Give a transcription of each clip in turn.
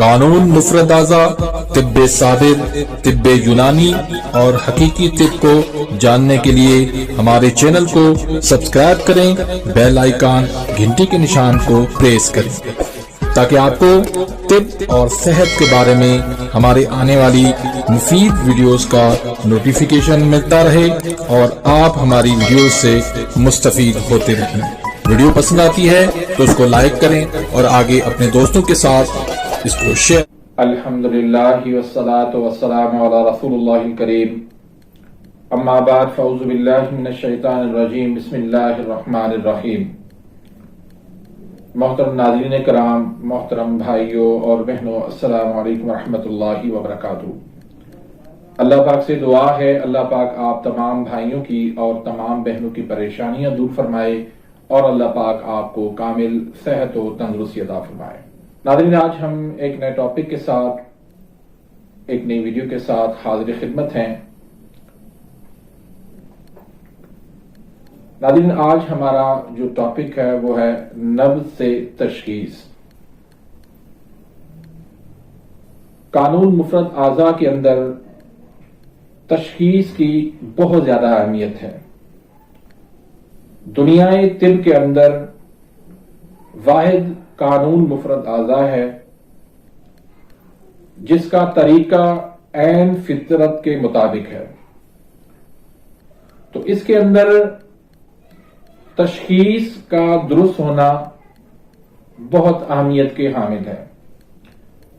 قانون مفرد اعضاء، طب ثابت، طب یونانی اور حقیقی طب کو جاننے کے لیے ہمارے چینل کو سبسکرائب کریں، بیل آئیکن گھنٹی کے نشان کو پریس کریں تاکہ آپ کو طب اور صحت کے بارے میں ہمارے آنے والی مفید ویڈیوز کا نوٹیفیکیشن ملتا رہے اور آپ ہماری ویڈیوز سے مستفید ہوتے رہیں۔ ویڈیو پسند آتی ہے تو اس کو لائک کریں اور آگے اپنے دوستوں کے ساتھ اس کو شیئر۔ الحمدللہ والصلاة والسلام علی رسول اللہ الکریم، اما بعد فاعوذ باللہ من الشیطان الرجیم، بسم اللہ الرحمن الرحیم۔ محترم ناظرین کرام، محترم بھائیوں اور بہنوں، السلام علیکم ورحمۃ اللہ وبرکاتہ۔ اللہ پاک سے دعا ہے اللہ پاک آپ تمام بھائیوں کی اور تمام بہنوں کی پریشانیاں دور فرمائے اور اللہ پاک آپ کو کامل صحت و تندرستی عطا فرمائے۔ ناظرین، آج ہم ایک نئے ٹاپک کے ساتھ، ایک نئی ویڈیو کے ساتھ حاضر خدمت ہیں۔ ناظرین، آج ہمارا جو ٹاپک ہے وہ ہے نبض سے تشخیص۔ قانون مفرد اعضاء کے اندر تشخیص کی بہت زیادہ اہمیت ہے۔ دنیائے طب کے اندر واحد قانون مفرد اعضاء ہے جس کا طریقہ عین فطرت کے مطابق ہے، تو اس کے اندر تشخیص کا درست ہونا بہت اہمیت کے حامل ہے۔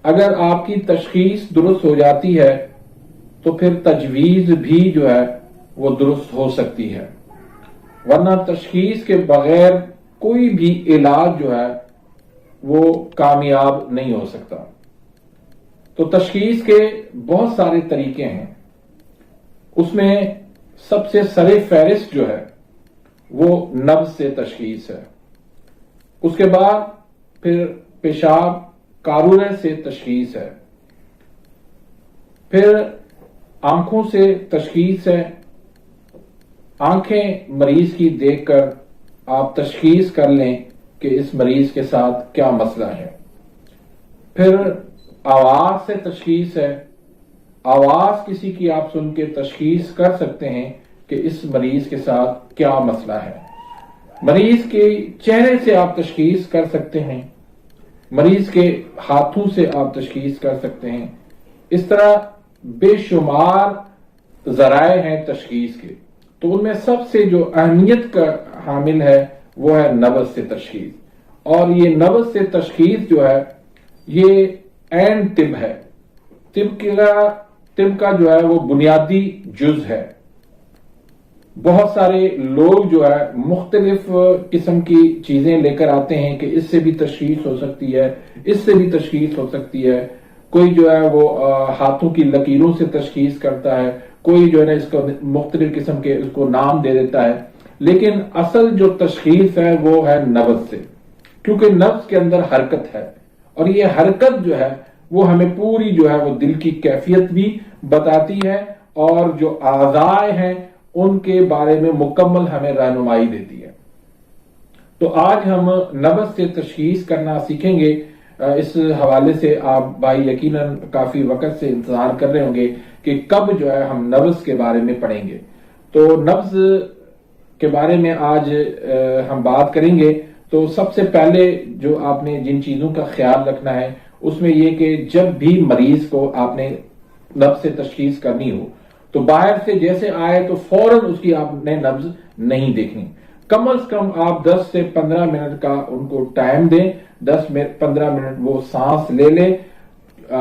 اگر آپ کی تشخیص درست ہو جاتی ہے تو پھر تجویز بھی جو ہے وہ درست ہو سکتی ہے، ورنہ تشخیص کے بغیر کوئی بھی علاج جو ہے وہ کامیاب نہیں ہو سکتا۔ تو تشخیص کے بہت سارے طریقے ہیں، اس میں سب سے سر فہرست جو ہے وہ نبض سے تشخیص ہے۔ اس کے بعد پھر پیشاب قارورے سے تشخیص ہے، پھر آنکھوں سے تشخیص ہے۔ آنکھیں مریض کی دیکھ کر آپ تشخیص کر لیں کہ اس مریض کے ساتھ کیا مسئلہ ہے۔ پھر آواز سے تشخیص ہے، آواز کسی کی آپ سن کے تشخیص کر سکتے ہیں کہ اس مریض کے ساتھ کیا مسئلہ ہے۔ مریض کے چہرے سے آپ تشخیص کر سکتے ہیں، مریض کے ہاتھوں سے آپ تشخیص کر سکتے ہیں۔ اس طرح بے شمار ذرائع ہیں تشخیص کے، تو ان میں سب سے جو اہمیت کا حامل ہے وہ ہے نبض سے تشخیص۔ اور یہ نبض سے تشخیص جو ہے یہ عین طب ہے، طب کا جو ہے وہ بنیادی جز ہے۔ بہت سارے لوگ جو ہے مختلف قسم کی چیزیں لے کر آتے ہیں کہ اس سے بھی تشخیص ہو سکتی ہے، اس سے بھی تشخیص ہو سکتی ہے۔ کوئی جو ہے وہ ہاتھوں کی لکیروں سے تشخیص کرتا ہے، کوئی جو ہے نا اس کو مختلف قسم کے اس کو نام دے دیتا ہے، لیکن اصل جو تشخیص ہے وہ ہے نبض سے، کیونکہ نبض کے اندر حرکت ہے، اور یہ حرکت جو ہے وہ ہمیں پوری جو ہے وہ دل کی کیفیت بھی بتاتی ہے، اور جو اعضاء ہیں ان کے بارے میں مکمل ہمیں رہنمائی دیتی ہے۔ تو آج ہم نبض سے تشخیص کرنا سیکھیں گے۔ اس حوالے سے آپ بھائی یقیناً کافی وقت سے انتظار کر رہے ہوں گے کہ کب جو ہے ہم نبض کے بارے میں پڑھیں گے۔ تو نبض کے بارے میں آج ہم بات کریں گے۔ تو سب سے پہلے جو آپ نے جن چیزوں کا خیال رکھنا ہے اس میں یہ کہ جب بھی مریض کو آپ نے نبض سے تشخیص کرنی ہو تو باہر سے جیسے آئے تو فوراً اس کی آپ نے نبض نہیں دیکھنی، کم از کم آپ 10 سے 15 منٹ کا ان کو ٹائم دیں، 10-15 منٹ وہ سانس لے لے۔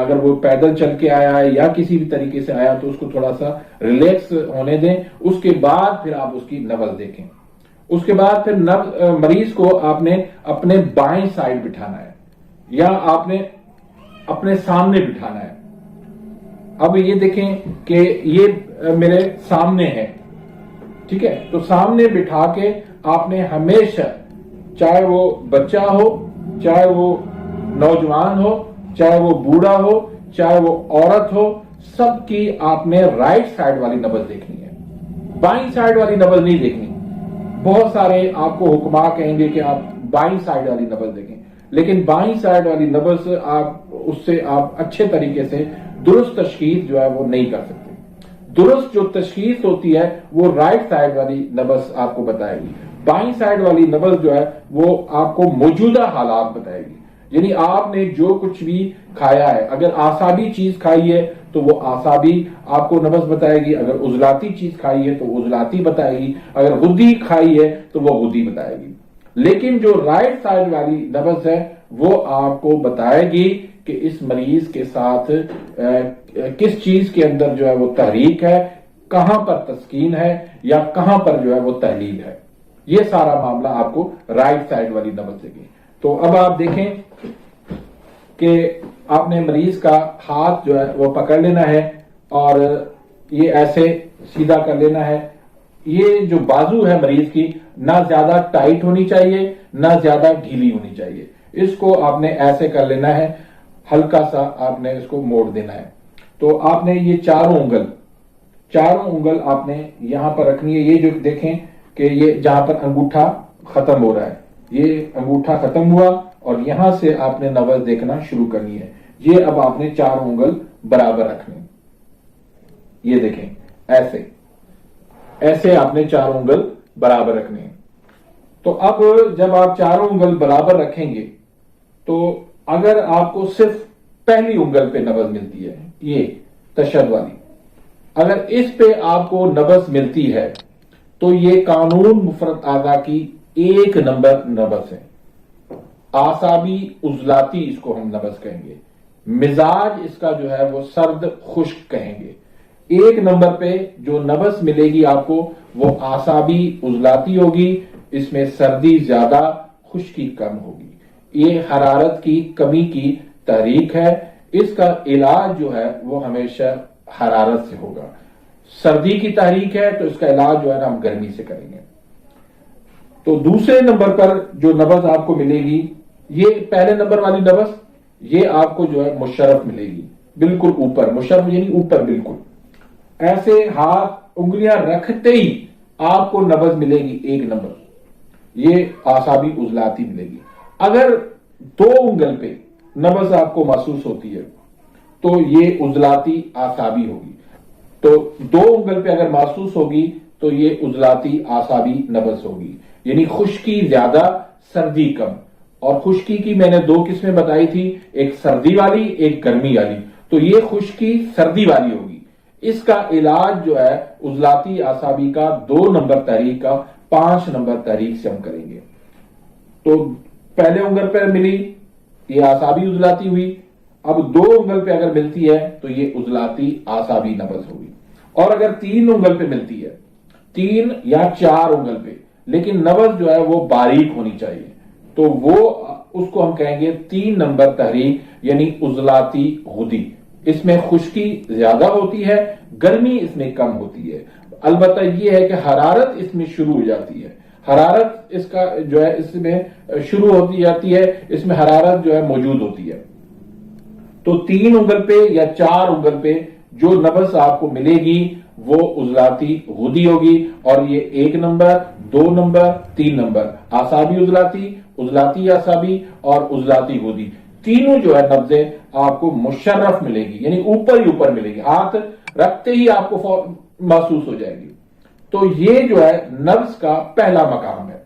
اگر وہ پیدل چل کے آیا ہے یا کسی بھی طریقے سے آیا تو اس کو تھوڑا سا ریلیکس ہونے دیں، اس کے بعد پھر آپ اس کی نبض دیکھیں۔ اس کے بعد پھر مریض کو آپ نے اپنے بائیں سائڈ بٹھانا ہے یا آپ نے اپنے سامنے بٹھانا ہے۔ اب یہ دیکھیں کہ یہ میرے سامنے ہے، ٹھیک ہے، تو سامنے بٹھا کے آپ نے ہمیشہ، چاہے وہ بچہ ہو، چاہے وہ نوجوان ہو، چاہے وہ بوڑھا ہو، چاہے وہ عورت ہو، سب کی آپ نے رائٹ سائڈ والی نبض دیکھنی ہے، بائیں سائڈ والی نبض نہیں دیکھنی۔ بہت سارے آپ کو حکما کہیں گے کہ آپ بائیں سائڈ والی نبض دیکھیں، لیکن بائیں سائڈ والی نبض اس سے آپ اچھے طریقے سے درست تشخیص جو ہے وہ نہیں کر سکتے. درست جو تشخیص ہوتی ہے وہ رائٹ سائڈ والی نبض آپ کو بتائے گی. بائیں سائڈ والی نبض جو ہے وہ آپ کو موجودہ حالات بتائے گی. یعنی آپ نے جو کچھ بھی کھایا ہے، اگر اعصابی چیز کھائی ہے تو وہ اعصابی آپ کو نبض بتائے گی، اگر عضلاتی چیز کھائی ہے تو عضلاتی بتائے گی، اگر غدی کھائی ہے تو وہ غدی بتائے گی. لیکن جو رائٹ سائڈ والی نبض ہے وہ آپ کو بتائے گی کہ اس مریض کے ساتھ کس چیز کے اندر جو ہے وہ تحریک ہے، کہاں پر تسکین ہے یا کہاں پر جو ہے وہ تحلیل ہے. یہ سارا معاملہ آپ کو رائٹ سائڈ والی نبض دے گی. تو اب آپ دیکھیں کہ آپ نے مریض کا ہاتھ جو ہے وہ پکڑ لینا ہے اور یہ ایسے سیدھا کر لینا ہے. یہ جو بازو ہے مریض کی نہ زیادہ ٹائٹ ہونی چاہیے نہ زیادہ ڈھیلی ہونی چاہیے. اس کو آپ نے ایسے کر لینا ہے، ہلکا سا آپ نے اس کو موڑ دینا ہے. تو آپ نے یہ چاروں انگل آپ نے یہاں پر رکھنی ہے. یہ جو دیکھیں کہ یہ جہاں پر انگوٹھا ختم ہو رہا ہے، یہ انگوٹھا ختم ہوا اور یہاں سے آپ نے نبض دیکھنا شروع کرنی ہے. یہ اب آپ نے چاروں انگل برابر رکھنے. یہ دیکھیں ایسے آپ نے چاروں انگل برابر رکھنے. تو اب جب آپ چاروں انگل برابر رکھیں گے تو اگر آپ کو صرف پہلی انگل پہ نبض ملتی ہے، یہ تشدد والی، اگر اس پہ آپ کو نبض ملتی ہے تو یہ قانون مفرد اعضاء کی 1 نمبر نبض ہے. اعصابی عضلاتی اس کو ہم نبض کہیں گے. مزاج اس کا جو ہے وہ سرد خشک کہیں گے. 1 نمبر پہ جو نبض ملے گی آپ کو وہ اعصابی عضلاتی ہوگی. اس میں سردی زیادہ، خشکی کم ہوگی. یہ حرارت کی کمی کی تحریک ہے. اس کا علاج جو ہے وہ ہمیشہ حرارت سے ہوگا. سردی کی تحریک ہے تو اس کا علاج جو ہے نا ہم گرمی سے کریں گے. تو دوسرے نمبر پر جو نبض آپ کو ملے گی، یہ پہلے نمبر والی نبض یہ آپ کو جو ہے مشرف ملے گی، بالکل اوپر. مشرف یعنی اوپر بالکل. ایسے ہاتھ انگلیاں رکھتے ہی آپ کو نبض ملے گی 1 نمبر. یہ اعصابی عضلاتی ملے گی. اگر 2 انگل پہ نبض آپ کو محسوس ہوتی ہے تو یہ عضلاتی اعصابی ہوگی. تو 2 انگل پہ اگر محسوس ہوگی تو یہ عضلاتی اعصابی نبض ہوگی. یعنی خشکی زیادہ، سردی کم. اور خشکی کی میں نے 2 قسمیں بتائی تھی، ایک سردی والی ایک گرمی والی. تو یہ خشکی سردی والی ہوگی. اس کا علاج جو ہے عضلاتی اعصابی کا 2 نمبر تحریک کا 5 نمبر تحریک سے ہم کریں گے. تو پہلے انگل پر ملی یہ اعصابی عضلاتی ہوئی. اب 2 انگل پہ اگر ملتی ہے تو یہ عضلاتی اعصابی نبض ہوگی. اور اگر 3 انگل پہ ملتی ہے، 3 یا 4 انگل پہ، لیکن نبض جو ہے وہ باریک ہونی چاہیے، تو وہ اس کو ہم کہیں گے 3 نمبر تحریک یعنی عضلاتی غدی. اس میں خشکی زیادہ ہوتی ہے، گرمی اس میں کم ہوتی ہے. البتہ یہ ہے کہ حرارت اس میں شروع ہو جاتی ہے. حرارت اس کا جو ہے اس میں شروع ہوتی جاتی ہے، اس میں حرارت جو ہے موجود ہوتی ہے. تو 3 انگل پہ یا 4 انگل پہ جو نبض آپ کو ملے گی وہ عضلاتی غدی ہوگی. اور یہ 1 نمبر 2 نمبر 3 نمبر اعصابی عضلاتی، عضلاتی اعصابی اور عضلاتی غدی تینوں جو ہے نبضیں آپ کو مشرف ملے گی، یعنی اوپر ہی اوپر ملے گی. ہاتھ رکھتے ہی آپ کو محسوس ہو جائے گی. تو یہ جو ہے نبض کا پہلا مقام ہے.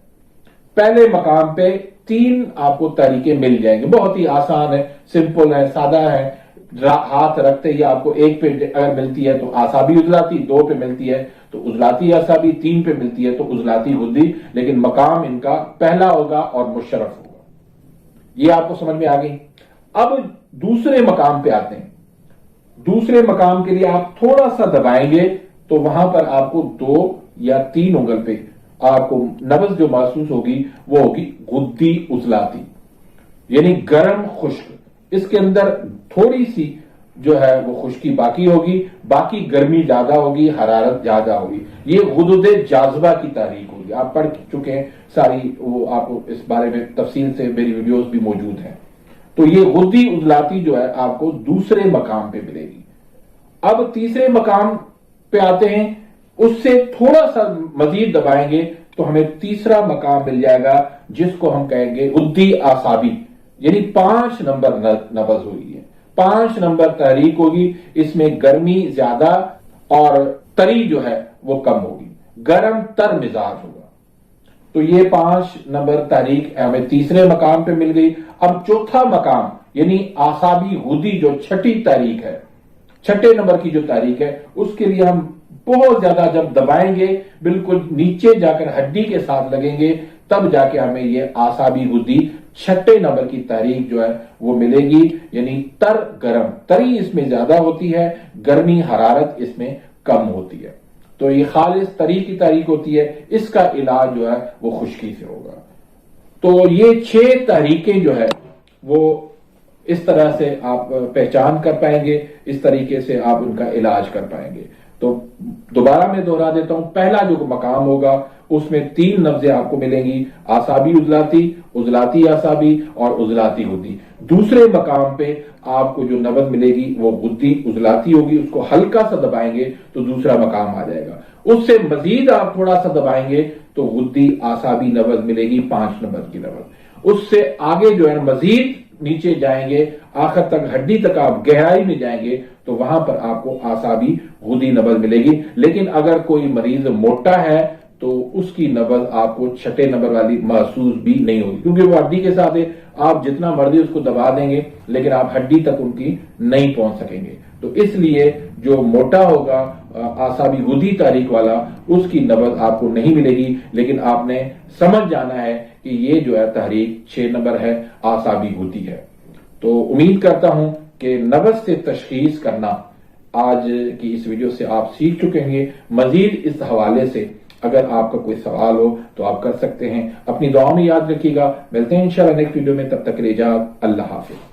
پہلے مقام پہ 3 آپ کو طریقے مل جائیں گے. بہت ہی آسان ہے، سمپل ہے، سادہ ہے. ہاتھ رکھتے ہی آپ کو 1 پہ اگر ملتی ہے تو اعصابی عضلاتی، 2 پہ ملتی ہے تو عضلاتی اعصابی، 3 پہ ملتی ہے تو عضلاتی غدی. لیکن مقام ان کا پہلا ہوگا اور مشرف ہوگا. یہ آپ کو سمجھ میں آ گئی. اب دوسرے مقام پہ آتے ہیں. دوسرے مقام کے لیے آپ تھوڑا سا دبائیں گے تو وہاں پر آپ کو 2 یا 3 انگل پہ آپ کو نبض جو محسوس ہوگی وہ ہوگی غدی عضلاتی، یعنی گرم خشک. اس کے اندر تھوڑی سی جو ہے وہ خشکی باقی ہوگی، باقی گرمی زیادہ ہوگی، حرارت زیادہ ہوگی. یہ غدود جاذبہ کی تحریک ہوگی. آپ پڑھ چکے ہیں ساری، وہ آپ کو اس بارے میں تفصیل سے میری ویڈیوز بھی موجود ہیں. تو یہ غدی عضلاتی جو ہے آپ کو دوسرے مقام پہ ملے گی. اب تیسرے مقام پہ آتے ہیں. اس سے تھوڑا سا مزید دبائیں گے تو ہمیں تیسرا مقام مل جائے گا جس کو ہم کہیں گے غدی اعصابی. یعنی 5 نمبر نبض ہوئی ہے، 5 نمبر تحریک ہوگی، اس میں گرمی زیادہ اور تری جو ہے وہ کم ہوگی، گرم تر مزاج ہوگا۔ تو یہ 5 نمبر تحریک ہمیں تیسرے مقام پہ مل گئی۔ اب چوتھا مقام یعنی اعصابی غدی جو چھٹی تحریک ہے، چھٹے نمبر کی جو تحریک ہے، اس کے لیے ہم بہت زیادہ جب دبائیں گے بالکل نیچے جا کر ہڈی کے ساتھ لگیں گے، تب جا کے ہمیں یہ اعصابی غدی چھٹے نمبر کی تحریک جو ہے وہ ملے گی، یعنی تر گرم، تری اس میں زیادہ ہوتی ہے، گرمی حرارت اس میں کم ہوتی ہے۔ تو یہ خالص تری کی تحریک ہوتی ہے، اس کا علاج جو ہے وہ خشکی سے ہوگا۔ تو یہ 6 تحریکیں جو ہے وہ اس طرح سے آپ پہچان کر پائیں گے، اس طریقے سے آپ ان کا علاج کر پائیں گے۔ تو دوبارہ میں دہرا دیتا ہوں، پہلا جو مقام ہوگا اس میں 3 نبضیں آپ کو ملیں گی، اعصابی عضلاتی، عضلاتی اعصابی اور عضلاتی غدی۔ دوسرے مقام پہ آپ کو جو نبض ملے گی وہ غدی عضلاتی ہوگی، اس کو ہلکا سا دبائیں گے تو دوسرا مقام آ جائے گا۔ اس سے مزید آپ تھوڑا سا دبائیں گے تو غدی اعصابی نبض ملے گی، 5 نمبر کی نبض۔ اس سے آگے جو ہے مزید نیچے جائیں گے، آخر تک ہڈی تک آپ گہرائی میں جائیں گے تو وہاں پر آپ کو اعصابی غدی نبض ملے گی۔ لیکن اگر کوئی مریض موٹا ہے تو اس کی نبض آپ کو چھٹے نمبر والی محسوس بھی نہیں ہوگی، کیونکہ وہ ہڈی کے ساتھ ہے، آپ جتنا مرضی اس کو دبا دیں گے لیکن آپ ہڈی تک ان کی نہیں پہنچ سکیں گے۔ تو اس لیے جو موٹا ہوگا اعصابی غدی تحریک والا، اس کی نبض آپ کو نہیں ملے گی، لیکن آپ نے سمجھ جانا ہے کہ یہ جو ہے تحریک 6 نمبر ہے، اعصابی غدی ہے۔ تو امید کرتا ہوں کہ نبض سے تشخیص کرنا آج کی اس ویڈیو سے آپ سیکھ چکے ہیں۔ مزید اس حوالے سے اگر آپ کا کوئی سوال ہو تو آپ کر سکتے ہیں۔ اپنی دعاؤں میں یاد رکھیے گا، ملتے ہیں انشاءاللہ نیکسٹ ویڈیو میں، تب تک کے لیے اجازت، اللہ حافظ۔